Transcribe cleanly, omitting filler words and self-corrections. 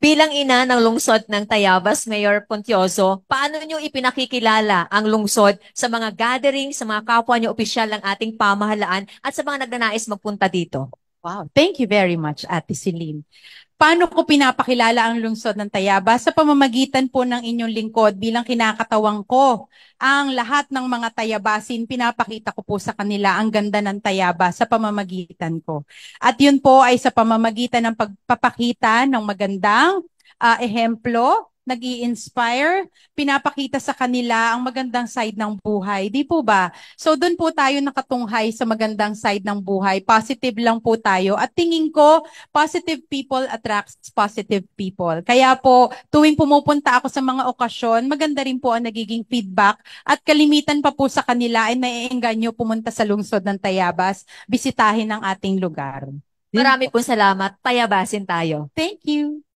Bilang ina ng lungsod ng Tayabas, Mayor Pontioso, paano niyo ipinakikilala ang lungsod sa mga gathering, sa mga kapwa niyo opisyal ng ating pamahalaan at sa mga nagnanais magpunta dito? Wow, thank you very much, Ate Celine. Paano ko pinapakilala ang lungsod ng Tayabas? Sa pamamagitan po ng inyong lingkod bilang kinakatawang ko. Ang lahat ng mga Tayabasin, pinapakita ko po sa kanila ang ganda ng Tayabas sa pamamagitan ko. At yun po ay sa pamamagitan ng pagpapakita ng magandang ehemplo, nag-i-inspire, pinapakita sa kanila ang magandang side ng buhay. Di po ba? So doon po tayo nakatunghay sa magandang side ng buhay. Positive lang po tayo. At tingin ko, positive people attracts positive people. Kaya po, tuwing pumupunta ako sa mga okasyon, maganda rin po ang nagiging feedback at kalimitan pa po sa kanila ay naiengganyo pumunta sa lungsod ng Tayabas, bisitahin ang ating lugar. Yun Marami po. pong salamat. Tayabasin tayo. Thank you.